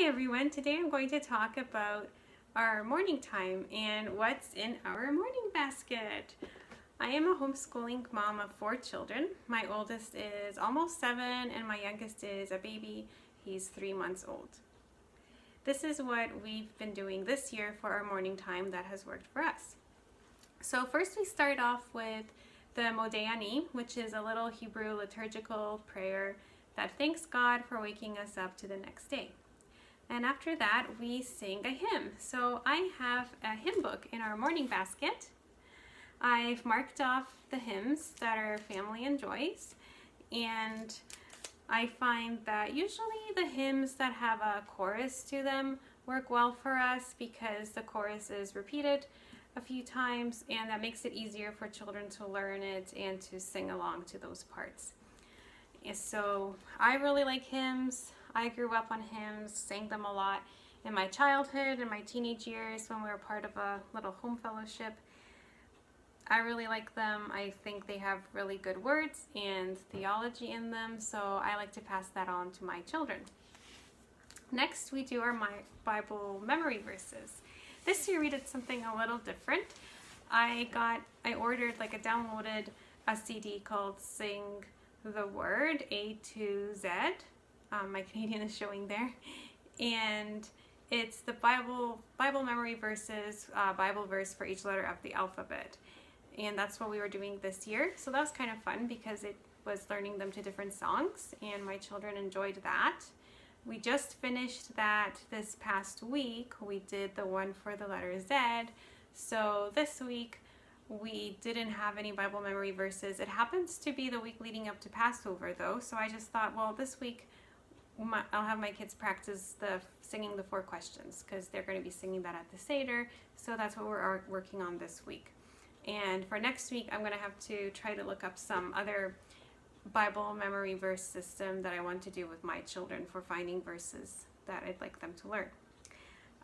everyone, today I'm going to talk about our morning time and what's in our morning basket. I am a homeschooling mom of 4 children. My oldest is almost 7 and my youngest is a baby. He's 3 months old. This is what we've been doing this year for our morning time that has worked for us. So first we start off with the Modeh, which is a little Hebrew liturgical prayer that thanks God for waking us up to the next day. And after that, we sing a hymn. So I have a hymn book in our morning basket. I've marked off the hymns that our family enjoys, and I find that usually the hymns that have a chorus to them work well for us because the chorus is repeated a few times, and that makes it easier for children to learn it and to sing along to those parts. And so I really like hymns. I grew up on hymns, sang them a lot in my childhood and my teenage years when we were part of a little home fellowship. I really like them. I think they have really good words and theology in them, so I like to pass that on to my children. Next, we do our Bible memory verses. This year we did something a little different. I downloaded a CD called Sing the Word, A to Z. My Canadian is showing there, and it's the Bible memory verses, Bible verse for each letter of the alphabet, and that's what we were doing this year. So that was kind of fun because it was learning them to different songs, and my children enjoyed that. We just finished that this past week. We did the one for the letter Z. So this week we didn't have any Bible memory verses. It happens to be the week leading up to Passover though, so I just thought, well, this week I'll have my kids practice singing the 4 questions because they're going to be singing that at the Seder. So that's what we're working on this week. And for next week, I'm going to have to try to look up some other Bible memory verse system that I want to do with my children for finding verses that I'd like them to learn.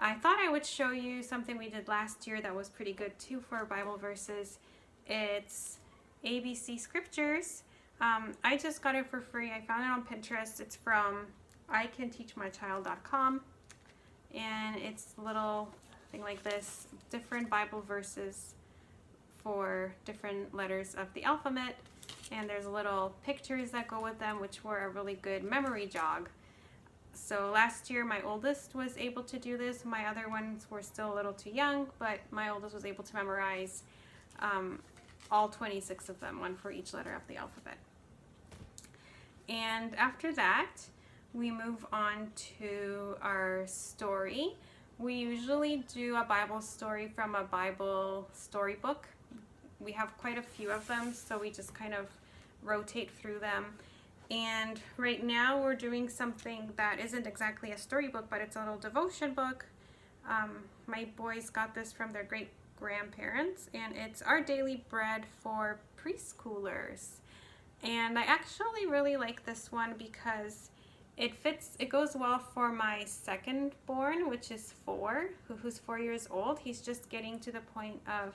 I thought I would show you something we did last year that was pretty good too for Bible verses. It's ABC Scriptures. I just got it for free. I found it on Pinterest. It's from icanteachmychild.com, and it's a little thing like this, different Bible verses for different letters of the alphabet, and there's little pictures that go with them, which were a really good memory jog. So last year my oldest was able to do this. My other ones were still a little too young, but my oldest was able to memorize all 26 of them, one for each letter of the alphabet. And after that, we move on to our story. We usually do a Bible story from a Bible storybook. We have quite a few of them, so we just kind of rotate through them. And right now we're doing something that isn't exactly a storybook, but it's a little devotion book. My boys got this from their great-grandparents, and it's Our Daily Bread for Preschoolers. And I actually really like this one because it goes well for my second born, which is 4, who's 4 years old. He's just getting to the point of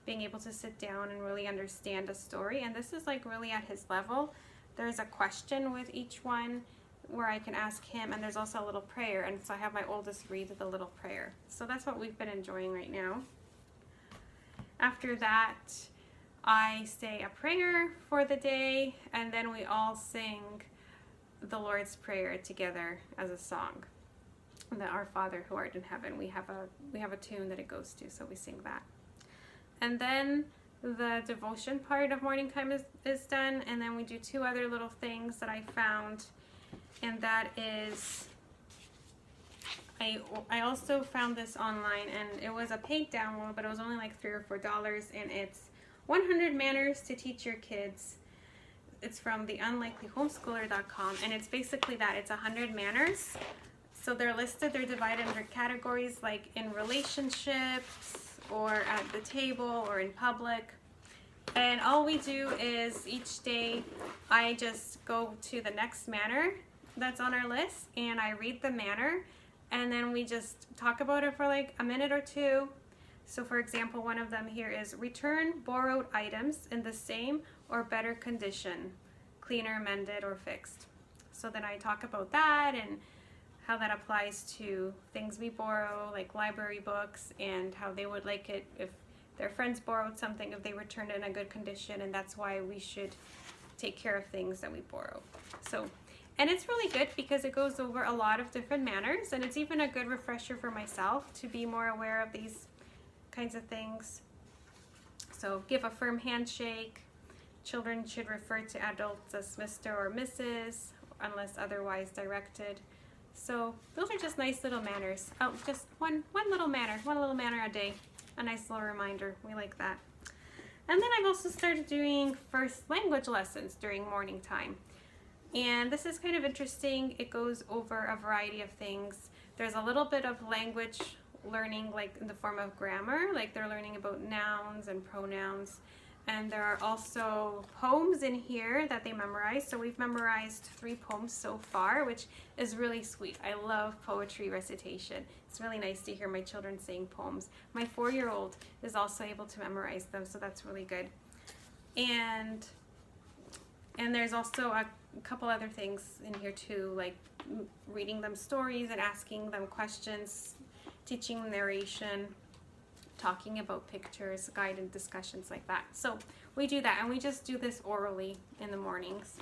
being able to sit down and really understand a story, and this is like really at his level. There's a question with each one where I can ask him, and there's also a little prayer, and so I have my oldest read the little prayer. So that's what we've been enjoying right now. After that, I say a prayer for the day, and then we all sing the Lord's Prayer together as a song. The Our Father who art in heaven, we have a tune that it goes to, so we sing that. And then the devotion part of morning time is done, and then we do 2 other little things that I found, and that is, I also found this online, and it was a paid download, but it was only like $3 or $4, and it's 100 Manners to Teach Your Kids. It's from the unlikelyhomeschooler.com, and it's basically that. It's 100 manners. So they're listed, they're divided into categories like in relationships, or at the table, or in public. And all we do is each day I just go to the next manner that's on our list, and I read the manner, and then we just talk about it for like a minute or 2. So for example, one of them here is return borrowed items in the same or better condition, cleaner, mended, or fixed. So then I talk about that and how that applies to things we borrow, like library books, and how they would like it if their friends borrowed something, if they returned it in a good condition, and that's why we should take care of things that we borrow. So, and it's really good because it goes over a lot of different manners, and it's even a good refresher for myself to be more aware of these kinds of things. So, give a firm handshake. Children should refer to adults as Mr. or Mrs. unless otherwise directed. So those are just nice little manners. Oh, just one little manner a day. A nice little reminder. We like that. And then I've also started doing first language lessons during morning time. And this is kind of interesting. It goes over a variety of things. There's a little bit of language learning, like in the form of grammar, like they're learning about nouns and pronouns. And there are also poems in here that they memorize. So we've memorized 3 poems so far, which is really sweet. I love poetry recitation. It's really nice to hear my children saying poems. My 4-year-old is also able to memorize them, so that's really good. And there's also a couple other things in here too, like reading them stories and asking them questions, teaching narration, talking about pictures, guided discussions like that. So we do that, and we just do this orally in the mornings.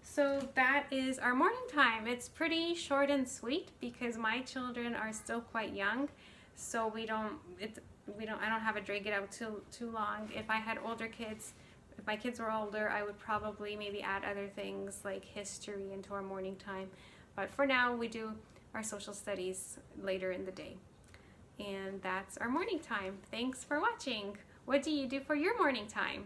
So that is our morning time. It's pretty short and sweet because my children are still quite young, so I don't have to drag it out too long. If I had older kids, if my kids were older, I would probably maybe add other things like history into our morning time. But for now, we do our social studies later in the day. And that's our morning time. Thanks for watching. What do you do for your morning time?